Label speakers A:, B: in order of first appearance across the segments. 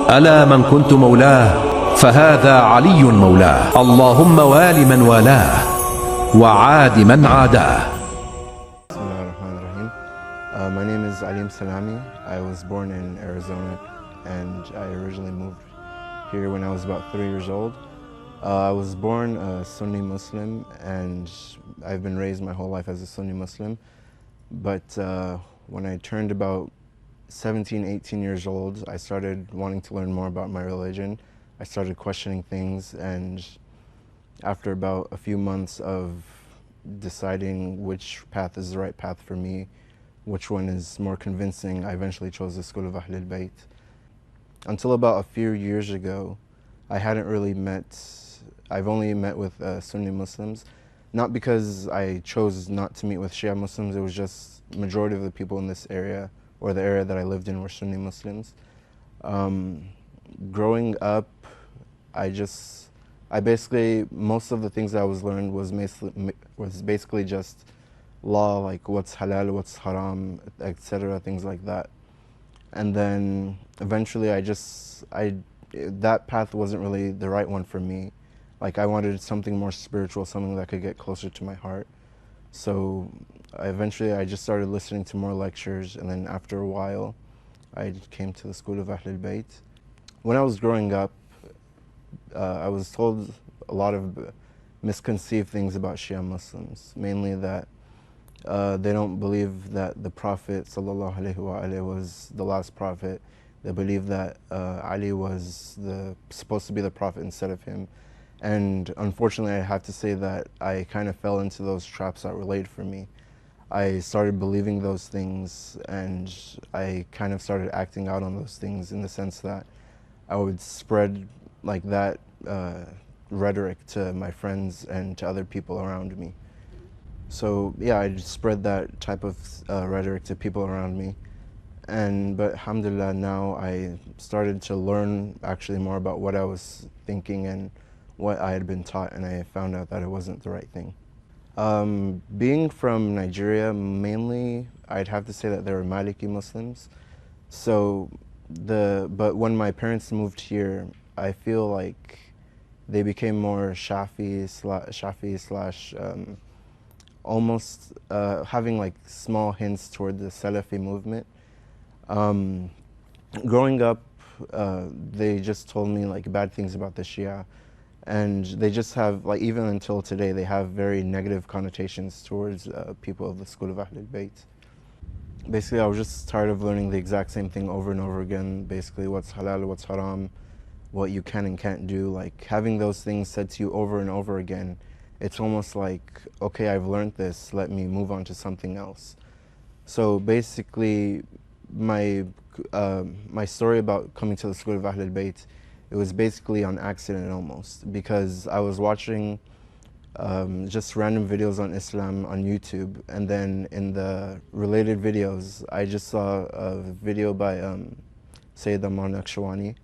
A: ألا من كنت مولاه فهذا علي مولاه. اللهم وال من والاه وعاد من عاداه.
B: My name is Alim Salami. I was born in Arizona and I originally moved here when I was about 3 years old. I was born a Sunni Muslim and I've been raised my whole life as a Sunni Muslim. But when I turned about 17, 18 years old, I started wanting to learn more about my religion. I started questioning things, and after about a few months of deciding which path is the right path for me, which one is more convincing, I eventually chose the school of Ahlul Bayt. Until about a few years ago, I've only met with Sunni Muslims, not because I chose not to meet with Shia Muslims, it was just majority of the people in this area, or the area that I lived in, were Sunni Muslims. Growing up, most of the things that I was learned was basically just law, like what's halal, what's haram, etc., things like that. And then eventually that path wasn't really the right one for me. Like I wanted something more spiritual, something that could get closer to my heart. So eventually I just started listening to more lectures, and then after a while I came to the school of Ahlul Bayt. When I was growing up, I was told a lot of misconceived things about Shia Muslims, mainly that they don't believe that the Prophet ﷺ was the last prophet. They believe that Ali was supposed to be the prophet instead of him. And unfortunately, I have to say that I kind of fell into those traps that were laid for me. I started believing those things, and I kind of started acting out on those things in the sense that I would spread like that rhetoric to my friends and to other people around me. So yeah, I just spread that type of rhetoric to people around me. But alhamdulillah, now I started to learn actually more about what I was thinking and what I had been taught, and I found out that it wasn't the right thing. Being from Nigeria, mainly, I'd have to say that they were Maliki Muslims. But when my parents moved here, I feel like they became more Shafi slash almost having like small hints toward the Salafi movement. Growing up, they just told me like bad things about the Shia, and they just have, like, even until today, they have very negative connotations towards people of the school of Ahlul Bayt. Basically, I was just tired of learning the exact same thing over and over again, basically what's halal, what's haram, what you can and can't do. Like having those things said to you over and over again, it's almost like, okay, I've learned this, let me move on to something else. So basically, my story about coming to the school of Ahlul Bayt, it was basically on accident almost, because I was watching just random videos on Islam on YouTube, and then in the related videos, I just saw a video by Sayyid Ammar Naqshbandi,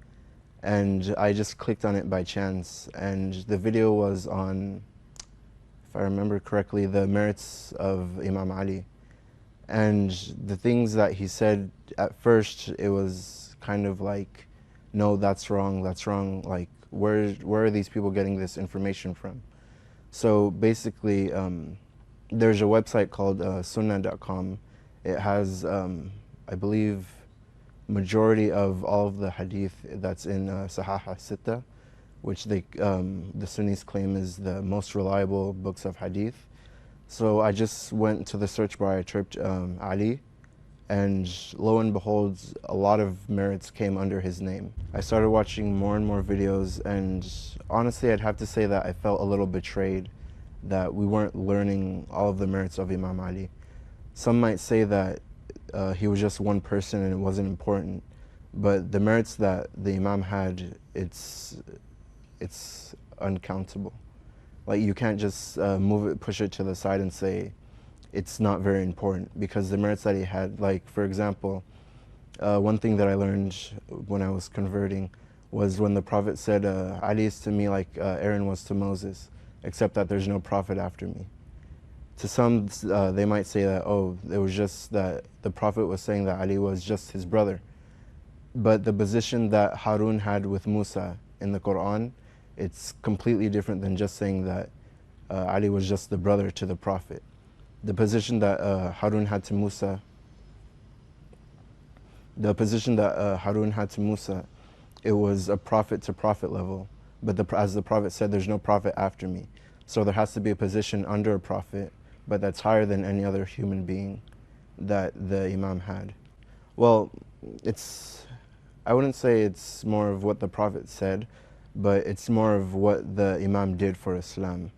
B: and I just clicked on it by chance, and the video was on, if I remember correctly, the merits of Imam Ali. And the things that he said, at first, it was kind of like, no, that's wrong, like, where are these people getting this information from? So basically, there's a website called sunnah.com. It has, I believe, majority of all of the hadith that's in Sahih Sitta, which the Sunnis claim is the most reliable books of hadith. So I just went to the search bar, I typed Ali, and lo and behold, a lot of merits came under his name. I started watching more and more videos, and honestly, I'd have to say that I felt a little betrayed that we weren't learning all of the merits of Imam Ali. Some might say that he was just one person and it wasn't important, but the merits that the Imam had, it's uncountable. Like, you can't just push it to the side and say it's not very important, because the merits that he had, like, for example, one thing that I learned when I was converting was when the Prophet said, Ali is to me like Aaron was to Moses, except that there's no prophet after me. To some, they might say that, oh, it was just that the Prophet was saying that Ali was just his brother. But the position that Harun had with Musa in the Quran, it's completely different than just saying that Ali was just the brother to the Prophet. The position that Harun had to Musa, it was a prophet to prophet level. But as the Prophet said, there's no prophet after me. So there has to be a position under a prophet, but that's higher than any other human being that the Imam had. Well, I wouldn't say it's more of what the Prophet said, but it's more of what the Imam did for Islam.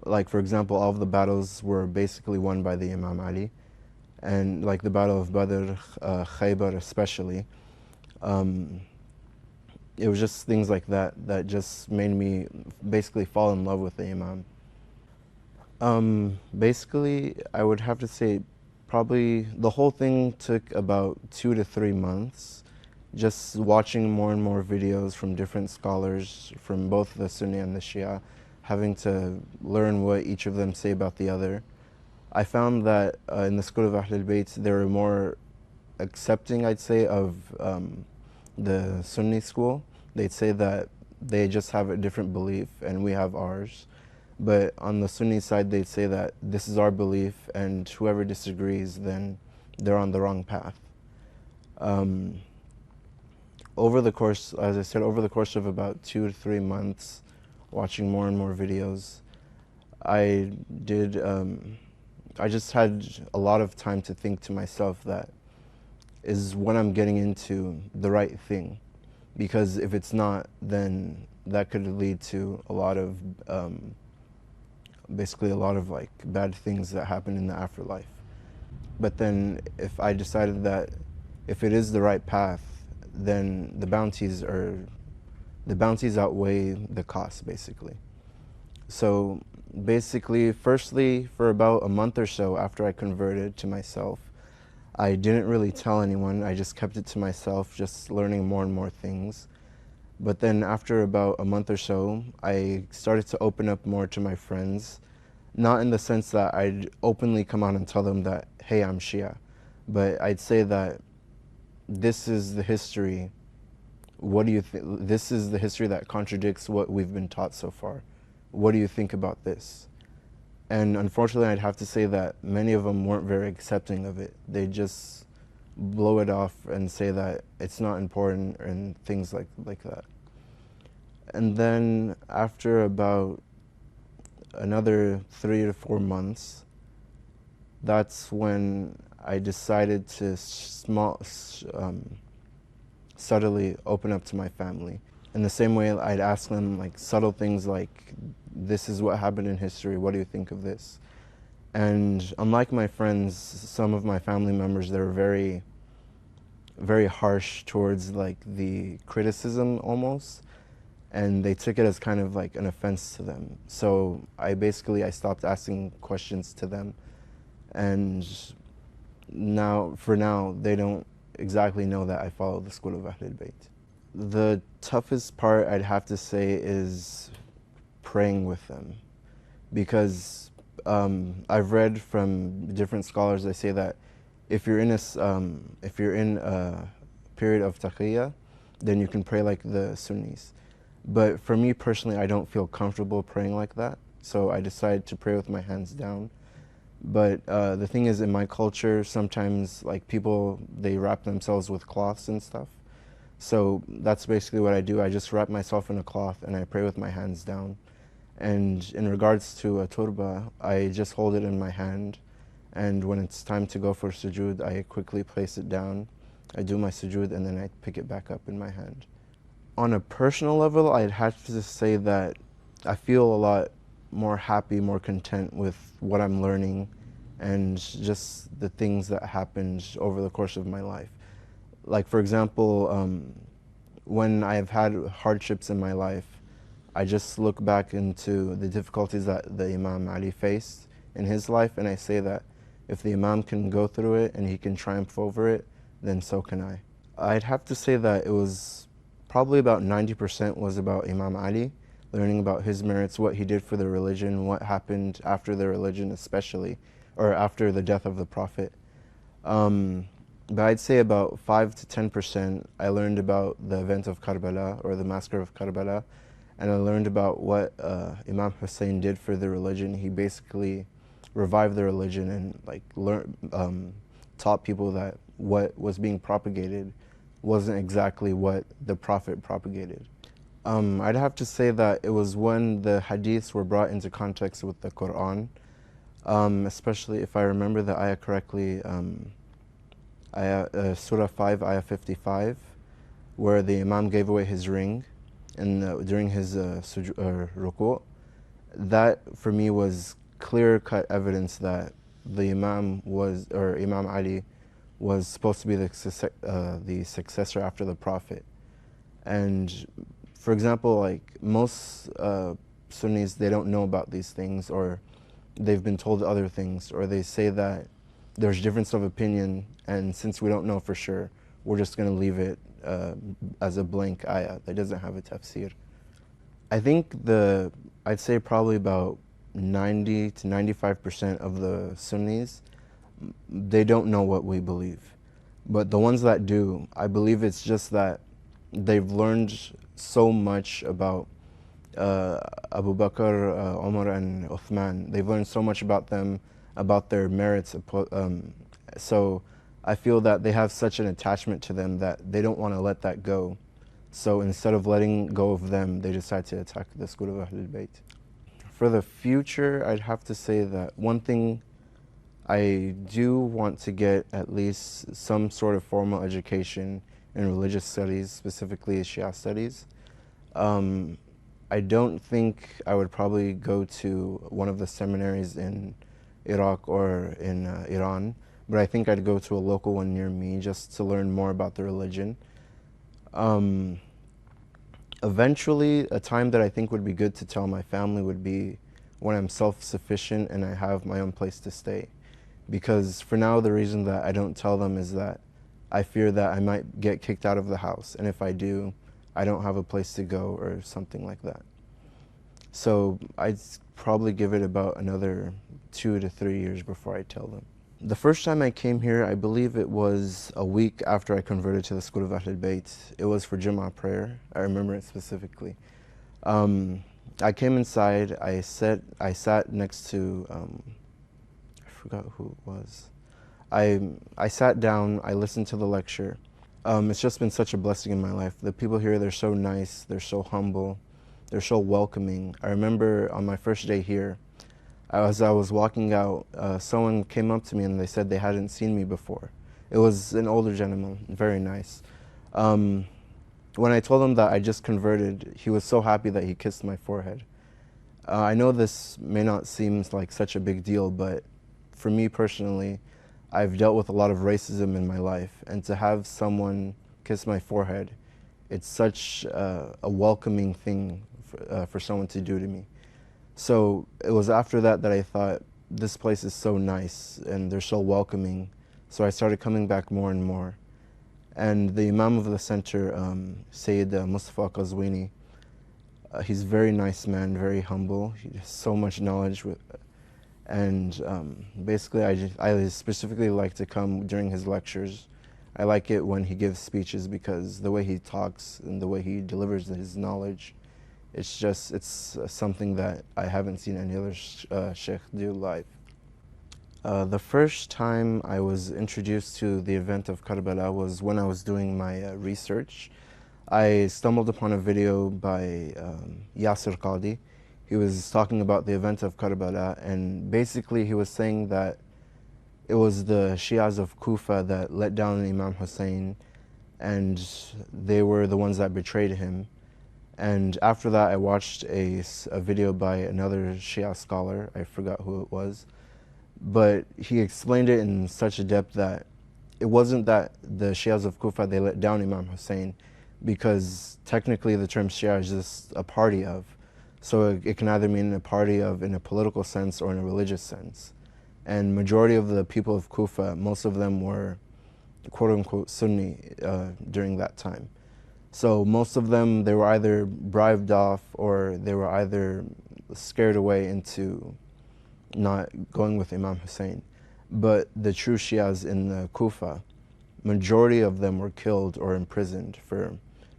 B: Like, for example, all of the battles were basically won by the Imam Ali. And like the Battle of Badr, Khaybar especially, it was just things like that that just made me basically fall in love with the Imam. Basically, I would have to say probably the whole thing took about 2 to 3 months, just watching more and more videos from different scholars from both the Sunni and the Shia, having to learn what each of them say about the other. I found that in the school of Ahl al-Bayt, they were more accepting, I'd say, of the Sunni school. They'd say that they just have a different belief and we have ours. But on the Sunni side, they'd say that this is our belief and whoever disagrees, then they're on the wrong path. Over the course, as I said, over the course of about 2 to 3 months, watching more and more videos, I just had a lot of time to think to myself that, is what I'm getting into the right thing? Because if it's not, then that could lead to a lot of, basically a lot of like bad things that happen in the afterlife. But then if I decided that if it is the right path, then the bounties outweigh the costs, basically. So basically, firstly, for about a month or so after I converted to myself, I didn't really tell anyone. I just kept it to myself, just learning more and more things. But then after about a month or so, I started to open up more to my friends, not in the sense that I'd openly come out and tell them that, hey, I'm Shia, but I'd say that this is the history. What do you think? This is the history that contradicts what we've been taught so far. What do you think about this? And unfortunately, I'd have to say that many of them weren't very accepting of it. They just blow it off and say that it's not important and things like that. And then after about another 3 to 4 months, that's when I decided to subtly open up to my family. In the same way, I'd ask them like subtle things like, this is what happened in history, what do you think of this? And unlike my friends, some of my family members, they were very, very harsh towards like the criticism almost, and they took it as kind of like an offense to them. So I stopped asking questions to them, and for now, they don't exactly know that I follow the school of Ahl al-Bayt. The toughest part, I'd have to say, is praying with them, because I've read from different scholars. They say that if you're in a period of taqiyya, then you can pray like the Sunnis. But for me personally, I don't feel comfortable praying like that, so I decided to pray with my hands down. But the thing is, in my culture, sometimes like people, they wrap themselves with cloths and stuff. So that's basically what I do. I just wrap myself in a cloth and I pray with my hands down. And in regards to a turba, I just hold it in my hand, and when it's time to go for sujood, I quickly place it down, I do my sujood, and then I pick it back up in my hand. On a personal level, I'd have to say that I feel a lot more happy, more content with what I'm learning and just the things that happened over the course of my life. Like, for example, when I've had hardships in my life, I just look back into the difficulties that the Imam Ali faced in his life, and I say that if the Imam can go through it and he can triumph over it, then so can I. I'd have to say that it was probably about 90% was about Imam Ali, learning about his merits, what he did for the religion, what happened after the religion especially, or after the death of the Prophet. but I'd say about 5 to 10% I learned about the event of Karbala, or the massacre of Karbala, and I learned about what Imam Hussein did for the religion. He basically revived the religion and like taught people that what was being propagated wasn't exactly what the Prophet propagated. I'd have to say that it was when the hadiths were brought into context with the Quran, especially if I remember the ayah correctly, Surah 5, ayah 55, where the Imam gave away his ring and during his ruku'. That for me was clear-cut evidence that the Imam was, or Imam Ali was supposed to be the successor after the Prophet. And for example, like most Sunnis, they don't know about these things, or they've been told other things, or they say that there's difference of opinion, and since we don't know for sure, we're just going to leave it as a blank ayah that doesn't have a tafsir. I think I'd say probably about 90 to 95% of the Sunnis, they don't know what we believe. But the ones that do, I believe it's just that they've learned so much about Abu Bakr, Umar, and Uthman. They've learned so much about them, about their merits. So I feel that they have such an attachment to them that they don't want to let that go. So instead of letting go of them, they decide to attack the school of Ahlul Bayt. For the future, I'd have to say that one thing I do want to get at least some sort of formal education in religious studies, specifically Shia studies. I don't think I would probably go to one of the seminaries in Iraq or in Iran, but I think I'd go to a local one near me just to learn more about the religion. Eventually, a time that I think would be good to tell my family would be when I'm self-sufficient and I have my own place to stay. Because for now, the reason that I don't tell them is that I fear that I might get kicked out of the house, and if I do, I don't have a place to go or something like that. So I'd probably give it about another 2 to 3 years before I tell them. The first time I came here, I believe it was a week after I converted to the school of Ahlul Bayt. It was for Jummah prayer. I remember it specifically. I came inside, I sat next to, I forgot who it was. I sat down, I listened to the lecture. It's just been such a blessing in my life. The people here, they're so nice, they're so humble, they're so welcoming. I remember on my first day here, as I was walking out, someone came up to me and they said they hadn't seen me before. It was an older gentleman, very nice. When I told him that I just converted, he was so happy that he kissed my forehead. I know this may not seem like such a big deal, but for me personally, I've dealt with a lot of racism in my life, and to have someone kiss my forehead, it's such a welcoming thing for someone to do to me. So it was after that that I thought, this place is so nice and they're so welcoming. So I started coming back more and more. And the Imam of the center, Sayyid Mustafa Qazwini, he's a very nice man, very humble. He has so much knowledge. And basically, I specifically like to come during his lectures. I like it when he gives speeches because the way he talks and the way he delivers his knowledge, it's something that I haven't seen any other sheikh do live. The first time I was introduced to the event of Karbala was when I was doing my research. I stumbled upon a video by Yasir Qadi. He was talking about the event of Karbala, and basically he was saying that it was the Shias of Kufa that let down Imam Hussein, and they were the ones that betrayed him. And after that, I watched a video by another Shia scholar. I forgot who it was. But he explained it in such a depth that it wasn't that the Shias of Kufa, they let down Imam Hussein, because technically the term Shia is just a party of. So it can either mean a party of in a political sense or in a religious sense. And majority of the people of Kufa, most of them were quote-unquote Sunni during that time. So most of them, they were either bribed off or they were either scared away into not going with Imam Hussein. But the true Shias in the Kufa, majority of them were killed or imprisoned for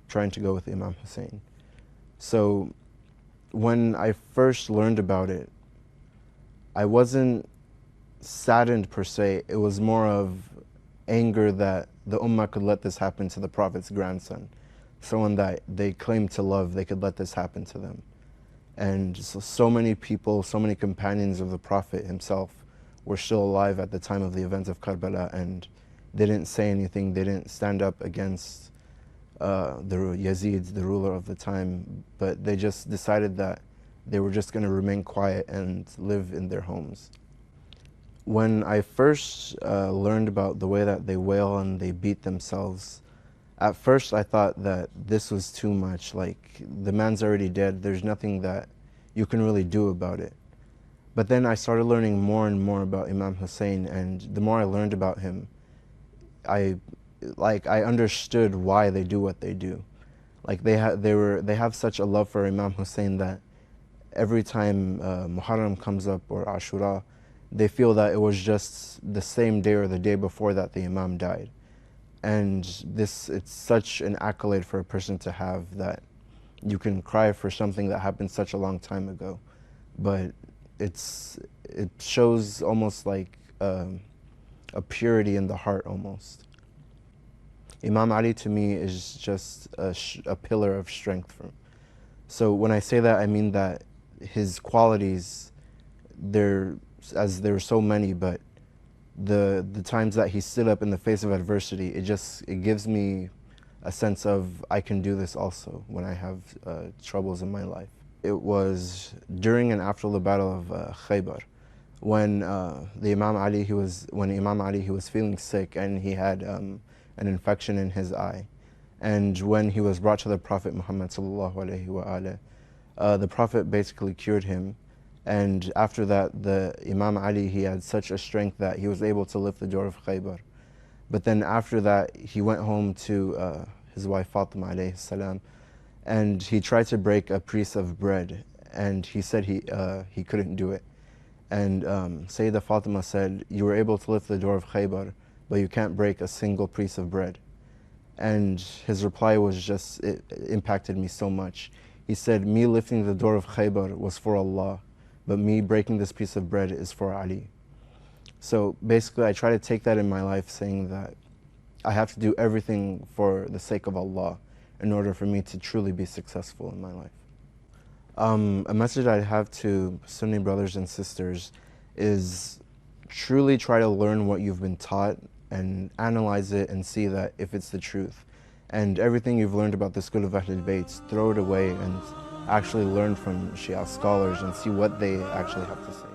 B: trying to go with Imam Hussein. So when I first learned about it, I wasn't saddened per se. It was more of anger that the Ummah could let this happen to the Prophet's grandson, someone that they claimed to love. They could let this happen to them. And so many people, so many companions of the Prophet himself were still alive at the time of the events of Karbala, and they didn't say anything. They didn't stand up against the Yazid, the ruler of the time, but they just decided that they were just going to remain quiet and live in their homes. When I first learned about the way that they wail and they beat themselves, at first I thought that this was too much. Like, the man's already dead, there's nothing that you can really do about it. But then I started learning more and more about Imam Hussein, and the more I learned about him, I understood why they do what they do. Like, they have such a love for Imam Hussein that every time Muharram comes up or Ashura, they feel that it was just the same day or the day before that the Imam died. And it's such an accolade for a person to have, that you can cry for something that happened such a long time ago. But it shows almost like a purity in the heart almost. Imam Ali to me is just a pillar of strength for him. So when I say that, I mean that his qualities, there were so many, but the times that he stood up in the face of adversity, it gives me a sense of I can do this also when I have troubles in my life. It was during and after the battle of Khaybar, when Imam Ali was feeling sick and he had an infection in his eye, and when he was brought to the Prophet Muhammad sallallahu alaihi wasallam, the Prophet basically cured him. And after that, the Imam Ali, he had such a strength that he was able to lift the door of Khaybar. But then after that, he went home to his wife Fatima alayhi salam, and he tried to break a piece of bread, and he said he couldn't do it. And Sayyidah Fatima said, "You were able to lift the door of Khaybar, but you can't break a single piece of bread." And his reply was just, it impacted me so much. He said, "Me lifting the door of Khaybar was for Allah, but me breaking this piece of bread is for Ali." So basically I try to take that in my life, saying that I have to do everything for the sake of Allah in order for me to truly be successful in my life. A message I have to Sunni brothers and sisters is truly try to learn what you've been taught and analyze it and see that if it's the truth. And everything you've learned about the school of Ahlul Bayt, throw it away and actually learn from Shia scholars and see what they actually have to say.